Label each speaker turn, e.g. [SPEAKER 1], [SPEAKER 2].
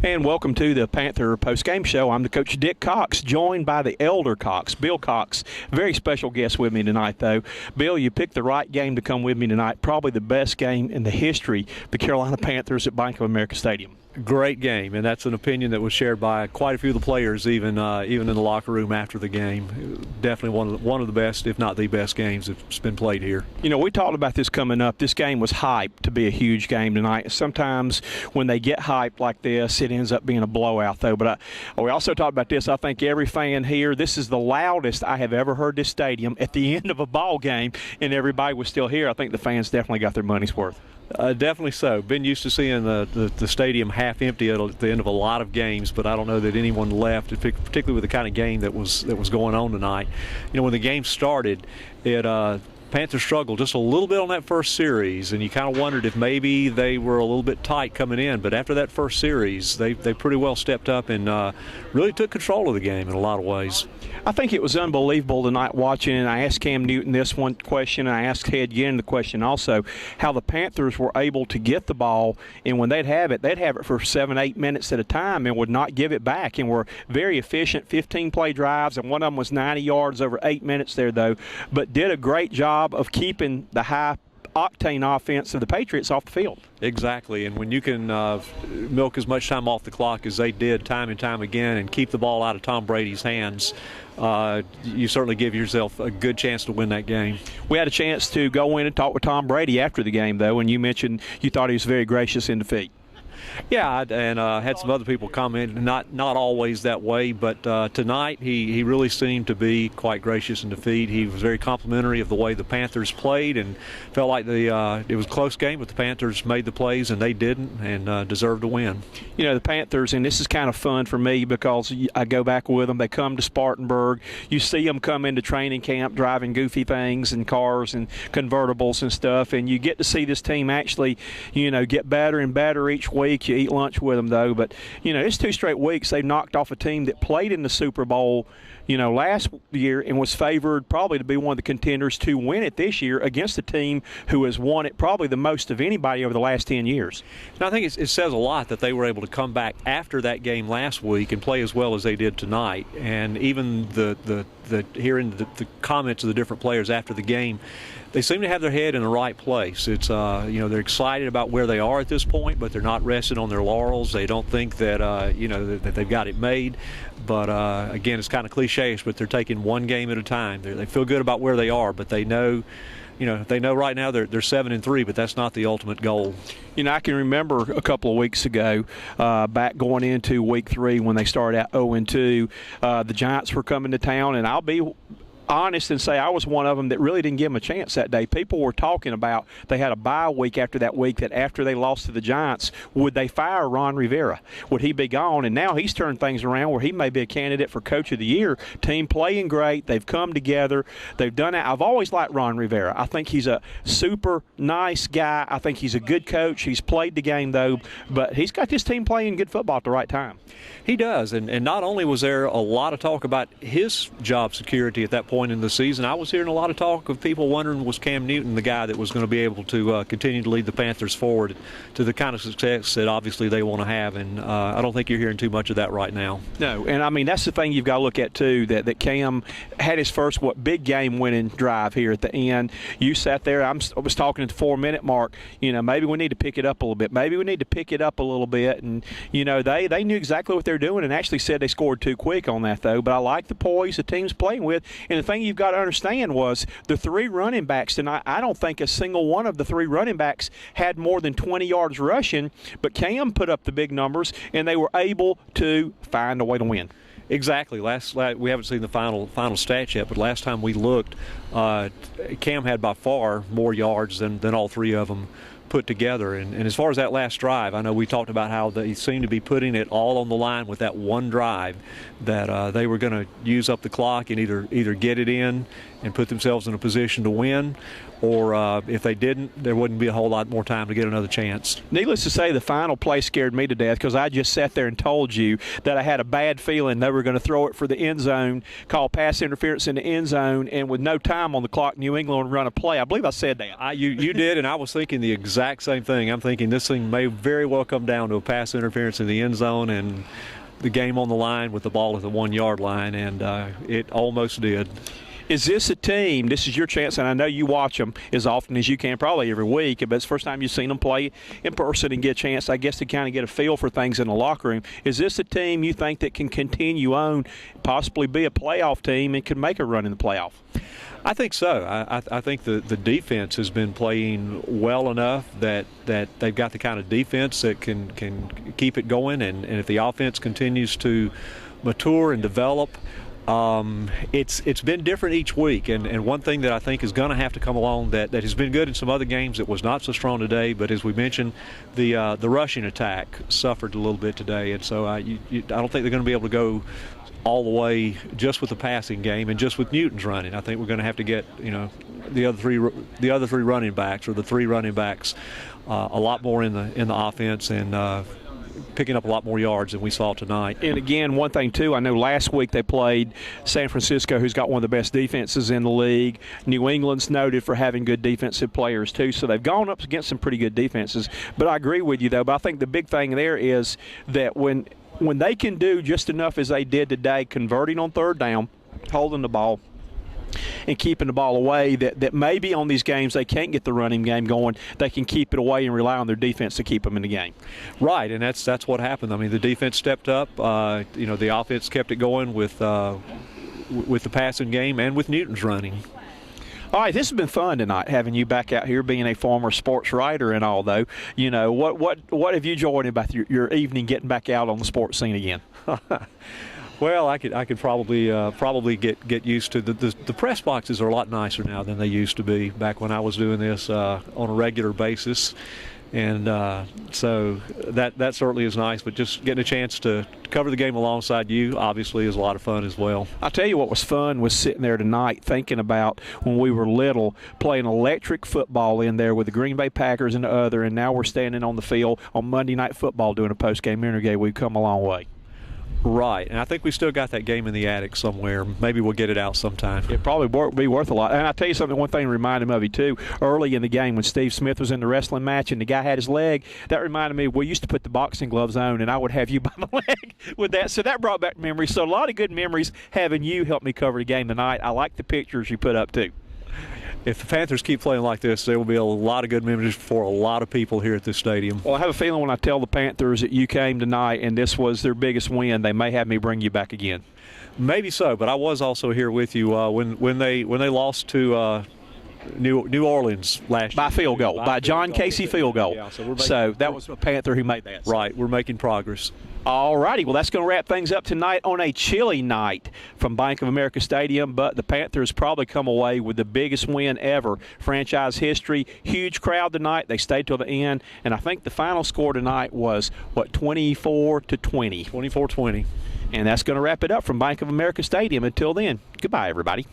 [SPEAKER 1] And welcome to the Panther post-game show. I'm the coach, Dick Cox, joined by the elder Cox, Bill Cox. Very special guest with me tonight, though. Bill, you picked the right game to come with me tonight. Probably the best game in the history, the Carolina Panthers at Bank of America Stadium.
[SPEAKER 2] Great game, and that's an opinion that was shared by quite a few of the players, even in the locker room after the game. Definitely one of the best, if not the best, games that's been played here. You
[SPEAKER 1] know, we talked about this coming up. This game was hyped to be a huge game tonight. Sometimes when they get hyped like this, it ends up being a blowout, though. But we also talked about this. I think every fan here, this is the loudest I have ever heard this stadium at the end of a ball game, and everybody was still here. I think the fans definitely got their money's worth.
[SPEAKER 2] Definitely so. Been used to seeing the stadium half empty at the end of a lot of games, but I don't know that anyone left, particularly with the kind of game that was going on tonight. You know, when the game started, Panthers struggled just a little bit on that first series, and you kind of wondered if maybe they were a little bit tight coming in. But after that first series, they pretty well stepped up and really took control of the game in a lot of ways.
[SPEAKER 1] I think it was unbelievable tonight watching, and I asked Cam Newton this one question, and I asked Ted Ginn the question also, how the Panthers were able to get the ball, and when they'd have it for 7-8 minutes at a time and would not give it back, and were very efficient 15-play drives, and one of them was 90 yards over 8 minutes there, though, but did a great job of keeping the high-octane offense of the Patriots off the field.
[SPEAKER 2] Exactly, and when you can milk as much time off the clock as they did time and time again and keep the ball out of Tom Brady's hands, you certainly give yourself a good chance to win that game.
[SPEAKER 1] We had a chance to go in and talk with Tom Brady after the game, though, and you mentioned you thought he was very gracious in defeat.
[SPEAKER 2] Yeah, and had some other people comment, not always that way, but tonight he really seemed to be quite gracious in defeat. He was very complimentary of the way the Panthers played and felt like it was a close game, but the Panthers made the plays and they didn't, and deserved to win.
[SPEAKER 1] You know, the Panthers, and this is kind of fun for me because I go back with them. They come to Spartanburg. You see them come into training camp driving goofy things and cars and convertibles and stuff, and you get to see this team actually, you know, get better and better each week. You eat lunch with them, though, but, you know, it's 2 straight weeks they've knocked off a team that played in the Super Bowl, you know, last year and was favored probably to be one of the contenders to win it this year against a team who has won it probably the most of anybody over the last 10 years.
[SPEAKER 2] And I think it says a lot that they were able to come back after that game last week and play as well as they did tonight. And even hearing the comments of the different players after the game, they seem to have their head in the right place. It's you know, they're excited about where they are at this point, but they're not resting on their laurels. They don't think that you know, that they've got it made. But again, it's kind of cliche-ish, but they're taking one game at a time. They feel good about where they are, but they know, you know, right now they're 7-3, but that's not the ultimate goal.
[SPEAKER 1] You know, I can remember a couple of weeks ago, back going into week 3 when they started out 0-2, the Giants were coming to town, and I'll be honest and say I was one of them that really didn't give them a chance that day. People were talking about they had a bye week after that week, that after they lost to the Giants, would they fire Ron Rivera? Would he be gone? And now he's turned things around where he may be a candidate for Coach of the Year. Team playing great. They've come together. They've done it. I've always liked Ron Rivera. I think he's a super nice guy. I think he's a good coach. He's played the game, though, but he's got this team playing good football at the right time.
[SPEAKER 2] He does, and not only was there a lot of talk about his job security at that point in the season, I was hearing a lot of talk of people wondering, was Cam Newton the guy that was going to be able to continue to lead the Panthers forward to the kind of success that obviously they want to have, and I don't think you're hearing too much of that right now.
[SPEAKER 1] No, and I mean, that's the thing you've got to look at too, that Cam had his first big game winning drive here at the end. You sat there, I was talking at the 4-minute mark, you know, maybe we need to pick it up a little bit, and you know, they knew exactly what they're doing and actually said they scored too quick on that, though. But I like the poise the team's playing with, and the thing you've got to understand was the 3 running backs tonight, I don't think a single one of the 3 running backs had more than 20 yards rushing, but Cam put up the big numbers, and they were able to find a way to win.
[SPEAKER 2] Exactly. We haven't seen the final stats yet, but last time we looked, Cam had by far more yards than all 3 of them put together. And as far as that last drive, I know we talked about how they seemed to be putting it all on the line with that one drive, that they were going to use up the clock and either get it in and put themselves in a position to win, or if they didn't, there wouldn't be a whole lot more time to get another chance.
[SPEAKER 1] Needless to say, the final play scared me to death because I just sat there and told you that I had a bad feeling they were going to throw it for the end zone, call pass interference in the end zone, and with no time on the clock, New England would run a play. I believe I said that.
[SPEAKER 2] You did, and I was thinking the exact same thing. I'm thinking this thing may very well come down to a pass interference in the end zone and the game on the line with the ball at the 1 yard line, and it almost did.
[SPEAKER 1] Is this a team, this is your chance, and I know you watch them as often as you can, probably every week, but it's the first time you've seen them play in person and get a chance, I guess, to kind of get a feel for things in the locker room. Is this a team you think that can continue on, possibly be a playoff team and can make a run in the playoff?
[SPEAKER 2] I think so. I think the defense has been playing well enough that they've got the kind of defense that can keep it going, and if the offense continues to mature and develop, it's been different each week, and one thing that I think is going to have to come along that has been good in some other games that was not so strong today, but as we mentioned, the rushing attack suffered a little bit today, and so I don't think they're going to be able to go all the way just with the passing game and just with Newton's running. I think we're going to have to get the other three running backs, or the three running backs, a lot more in the offense and picking up a lot more yards than we saw tonight.
[SPEAKER 1] And again, one thing too, I know last week they played San Francisco, who's got one of the best defenses in the league. New England's noted for having good defensive players too, so they've gone up against some pretty good defenses. But I agree with you though, but I think the big thing there is that when they can do just enough as they did today, converting on third down, holding the ball, and keeping the ball away, that maybe on these games they can't get the running game going, they can keep it away and rely on their defense to keep them in the game.
[SPEAKER 2] Right, and that's what happened. I mean, the defense stepped up. The offense kept it going with the passing game and with Newton's running.
[SPEAKER 1] All right, this has been fun tonight, having you back out here, being a former sports writer and all, though. What have you enjoyed about your evening getting back out on the sports scene again?
[SPEAKER 2] Well, I could probably get used to the press boxes are a lot nicer now than they used to be back when I was doing this on a regular basis, and so that certainly is nice. But just getting a chance to cover the game alongside you obviously is a lot of fun as well.
[SPEAKER 1] I'll tell you what was fun was sitting there tonight thinking about when we were little, playing electric football in there with the Green Bay Packers and the other, and now we're standing on the field on Monday Night Football doing a post-game interview. We've come a long way.
[SPEAKER 2] Right, and I think we still got that game in the attic somewhere. Maybe we'll get it out sometime.
[SPEAKER 1] It probably be worth a lot. And I'll tell you something, one thing reminded me of you, too. Early in the game when Steve Smith was in the wrestling match and the guy had his leg, that reminded me we used to put the boxing gloves on and I would have you by the leg with that. So that brought back memories. So a lot of good memories having you help me cover the game tonight. I like the pictures you put up, too.
[SPEAKER 2] If the Panthers keep playing like this, there will be a lot of good memories for a lot of people here at this stadium.
[SPEAKER 1] Well, I have a feeling when I tell the Panthers that you came tonight and this was their biggest win, they may have me bring you back again.
[SPEAKER 2] Maybe so, but I was also here with you when they lost to New Orleans last year.
[SPEAKER 1] By field goal, by John Casey field goal.
[SPEAKER 2] Yeah,
[SPEAKER 1] so that was a Panther who made that.
[SPEAKER 2] Right, we're making progress.
[SPEAKER 1] All righty, well, that's going to wrap things up tonight on a chilly night from Bank of America Stadium, but the Panthers probably come away with the biggest win ever, franchise history. Huge crowd tonight. They stayed till the end, and I think the final score tonight was, 24-20?
[SPEAKER 2] 24-20.
[SPEAKER 1] And that's going to wrap it up from Bank of America Stadium. Until then, goodbye, everybody.